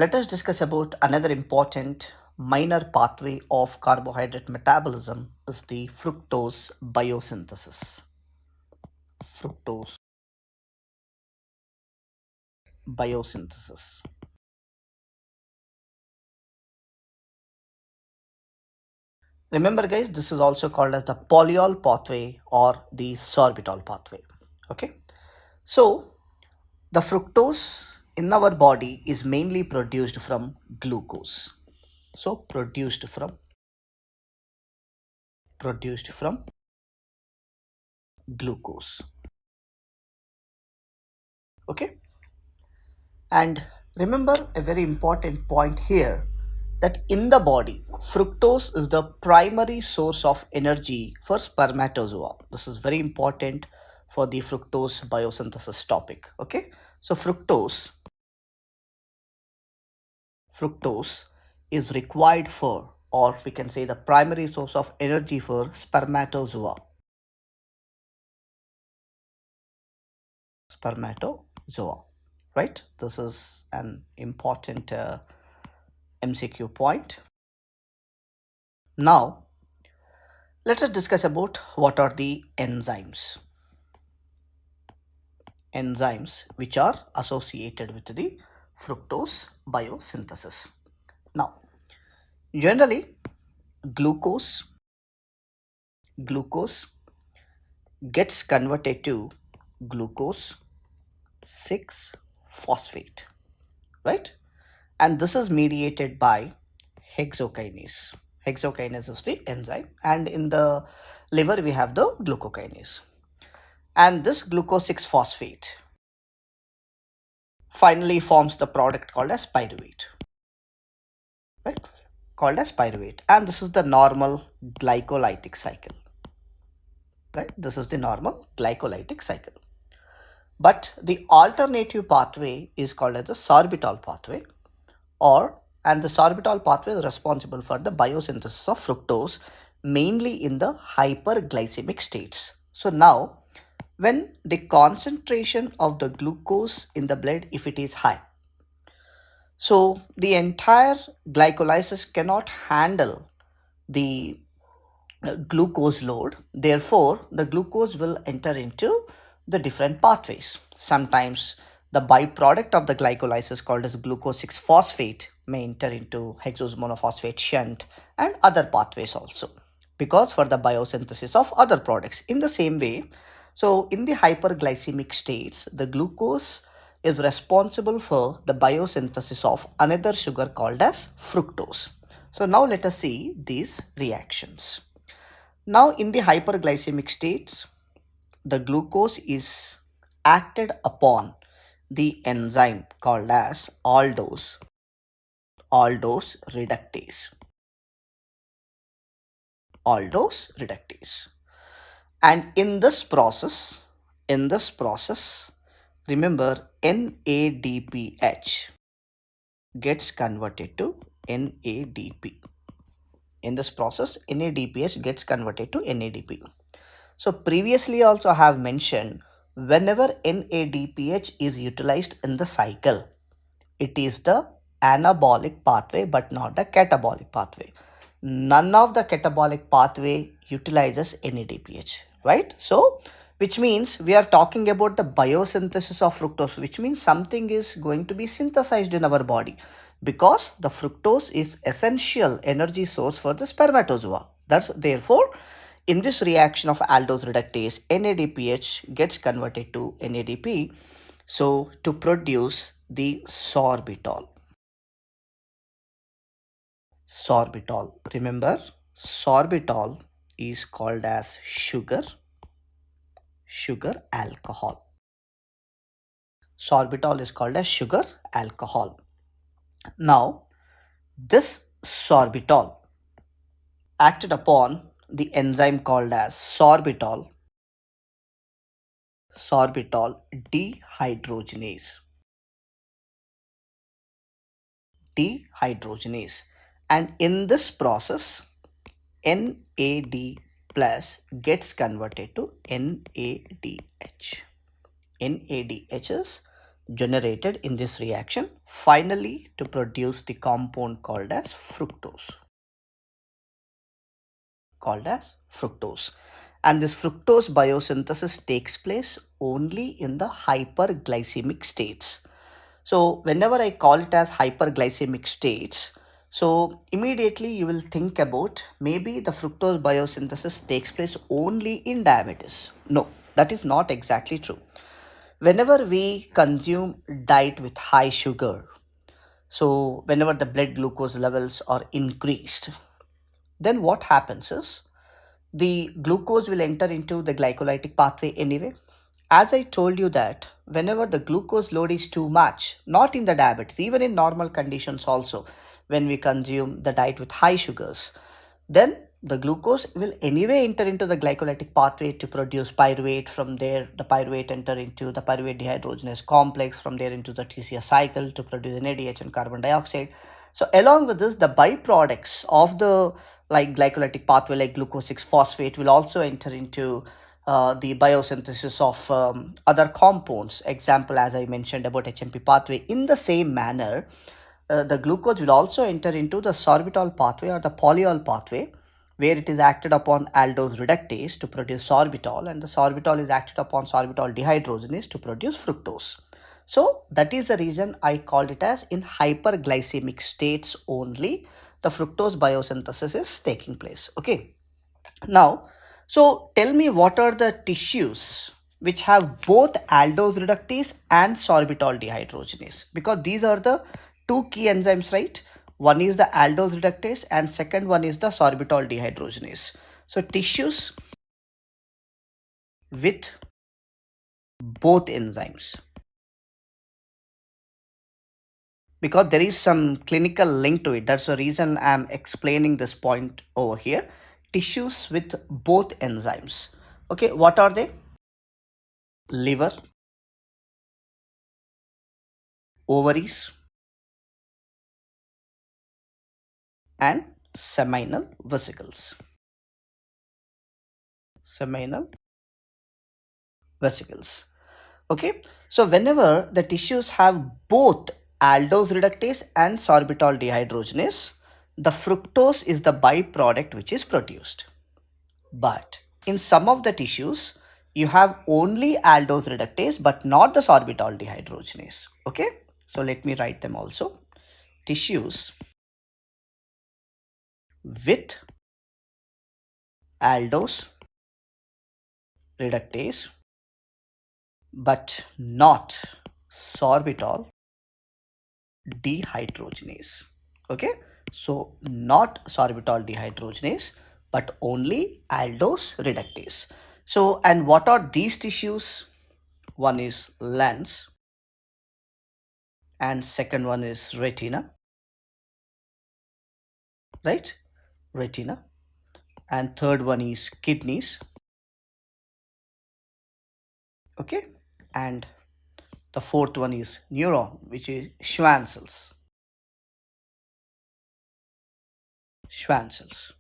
let us discuss about another important minor pathway of carbohydrate metabolism is the fructose biosynthesis. Fructose biosynthesis. Remember guys, this is also called as the polyol pathway or the sorbitol pathway. Okay. So the fructose in our body is mainly produced from glucose. So produced from glucose. Okay. And remember a very important point here that in the body, fructose is the primary source of energy for spermatozoa. This is very important for the fructose biosynthesis topic. Okay, so fructose is required for, or we can say the primary source of energy for spermatozoa. Right? This is an important MCQ point. Now, let us discuss about what are the enzymes. Enzymes which are associated with the fructose biosynthesis. Now, generally, glucose gets converted to glucose 6 phosphate, right? And this is mediated by hexokinase. Hexokinase is the enzyme, and in the liver we have the glucokinase. And this glucose 6 phosphate finally forms the product called as pyruvate, right? Called as pyruvate, and this is the normal glycolytic cycle, right? This is the normal glycolytic cycle. But the alternative pathway is called as the sorbitol pathway, and the sorbitol pathway is responsible for the biosynthesis of fructose mainly in the hyperglycemic states. So now when the concentration of the glucose in the blood, if it is high, so the entire glycolysis cannot handle the glucose load. Therefore, the glucose will enter into the different pathways. Sometimes the byproduct of the glycolysis called as glucose 6 phosphate may enter into hexose monophosphate shunt and other pathways also, because for the biosynthesis of other products. In the same way, so in the hyperglycemic states, the glucose is responsible for the biosynthesis of another sugar called as fructose. So now let us see these reactions. Now in the hyperglycemic states, the glucose is acted upon the enzyme called as aldolase reductase. And in this process, remember NADPH gets converted to NADP. In this process, NADPH gets converted to NADP. So previously also I have mentioned, whenever NADPH is utilized in the cycle, it is the anabolic pathway but not the catabolic pathway. None of the catabolic pathway utilizes NADPH, right? So which means we are talking about the biosynthesis of fructose, which means something is going to be synthesized in our body, because the fructose is essential energy source for the spermatozoa. That's therefore in this reaction of aldose reductase, NADPH gets converted to NADP, so to produce the sorbitol. Remember, sorbitol is called as sugar alcohol. Sorbitol is called as sugar alcohol. Now, this sorbitol acted upon the enzyme called as sorbitol dehydrogenase, and in this process NAD plus gets converted to NADH. NADH is generated in this reaction, finally to produce the compound called as fructose. And this fructose biosynthesis takes place only in the hyperglycemic states. So whenever I call it as hyperglycemic states, so immediately you will think about maybe the fructose biosynthesis takes place only in diabetes. No, that is not exactly true. Whenever we consume diet with high sugar, so whenever the blood glucose levels are increased, then what happens is the glucose will enter into the glycolytic pathway anyway. As I told you that whenever the glucose load is too much, not in the diabetes, even in normal conditions also, when we consume the diet with high sugars, then the glucose will anyway enter into the glycolytic pathway to produce pyruvate. From there, the pyruvate enter into the pyruvate dehydrogenase complex, from there into the TCA cycle to produce NADH and carbon dioxide. So along with this, the byproducts of the like glycolytic pathway like glucose 6 phosphate will also enter into the biosynthesis of other compounds. Example, as I mentioned about HMP pathway, in the same manner, the glucose will also enter into the sorbitol pathway or the polyol pathway, where it is acted upon aldose reductase to produce sorbitol, and the sorbitol is acted upon sorbitol dehydrogenase to produce fructose. So that is the reason I called it as in hyperglycemic states only the fructose biosynthesis is taking place. Okay. Now, so tell me, what are the tissues which have both aldose reductase and sorbitol dehydrogenase? Because these are the two key enzymes, right? One is the aldose reductase and second one is the sorbitol dehydrogenase. So tissues with both enzymes, because there is some clinical link to it. That's the reason I'm explaining this point over here. Tissues with both enzymes. Okay, what are they? Liver, ovaries, and seminal vesicles. Seminal vesicles. Okay, so whenever the tissues have both aldose reductase and sorbitol dehydrogenase, the fructose is the byproduct which is produced. But in some of the tissues, you have only aldose reductase but not the sorbitol dehydrogenase. Okay, so let me write them also. Tissues with aldose reductase but not sorbitol dehydrogenase. Okay, so not sorbitol dehydrogenase but only aldose reductase. So, and what are these tissues? One is lens and second one is retina, right? Retina. And third one is kidneys. Okay, and the fourth one is neuron, which is Schwann cells. Schwann cells.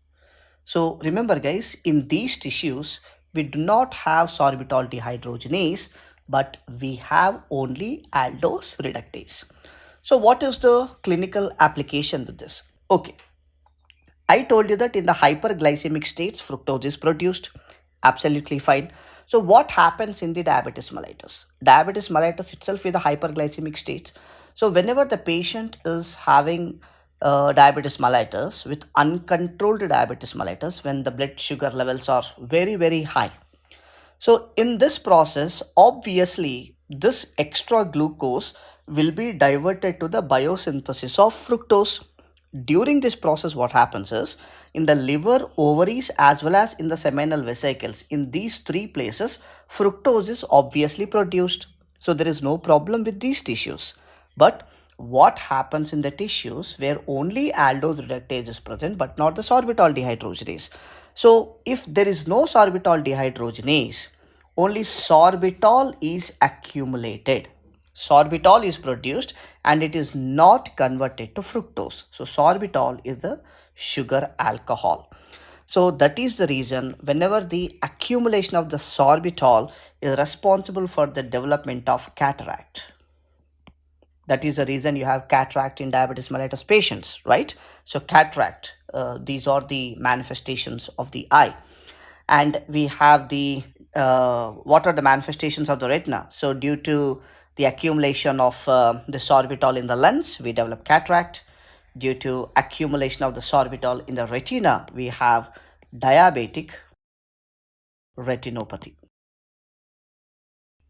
So remember guys, in these tissues, we do not have sorbitol dehydrogenase, but we have only aldose reductase. So what is the clinical application with this? Okay, I told you that in the hyperglycemic states, fructose is produced. Absolutely fine. So what happens in the diabetes mellitus? Diabetes mellitus itself is a hyperglycemic state. So whenever the patient is having diabetes mellitus with uncontrolled diabetes mellitus, when the blood sugar levels are very, very high. So in this process, obviously, this extra glucose will be diverted to the biosynthesis of fructose. During this process, what happens is in the liver, ovaries, as well as in the seminal vesicles, in these three places, fructose is obviously produced. So there is no problem with these tissues. But what happens in the tissues where only aldose reductase is present but not the sorbitol dehydrogenase? So if there is no sorbitol dehydrogenase, only sorbitol is accumulated. Sorbitol is produced and it is not converted to fructose. So sorbitol is a sugar alcohol. So that is the reason whenever the accumulation of the sorbitol is responsible for the development of cataract. That is the reason you have cataract in diabetes mellitus patients, right? So cataract, these are the manifestations of the eye. And we have the what are the manifestations of the retina? So due to the accumulation of the sorbitol in the lens, we develop cataract. Due to accumulation of the sorbitol in the retina, we have diabetic retinopathy,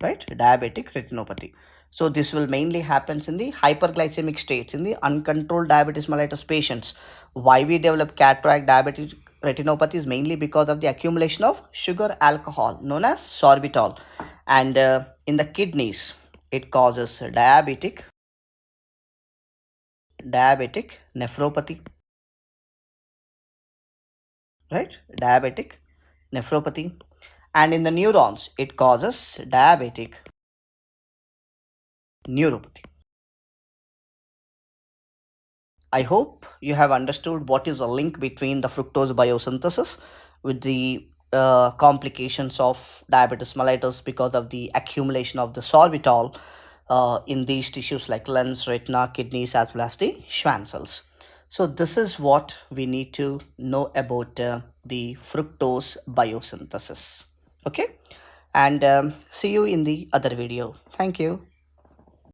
right? Diabetic retinopathy. So this will mainly happens in the hyperglycemic states, in the uncontrolled diabetes mellitus patients. Why we develop cataract, diabetic retinopathy is mainly because of the accumulation of sugar alcohol known as sorbitol, and in the kidneys it causes diabetic nephropathy, right? Diabetic nephropathy. And in the neurons it causes diabetic neuropathy. I hope you have understood what is the link between the fructose biosynthesis with the complications of diabetes mellitus because of the accumulation of the sorbitol in these tissues like lens, retina, kidneys, as well as the Schwann cells. So this is what we need to know about the fructose biosynthesis. Okay, and see you in the other video. Thank you.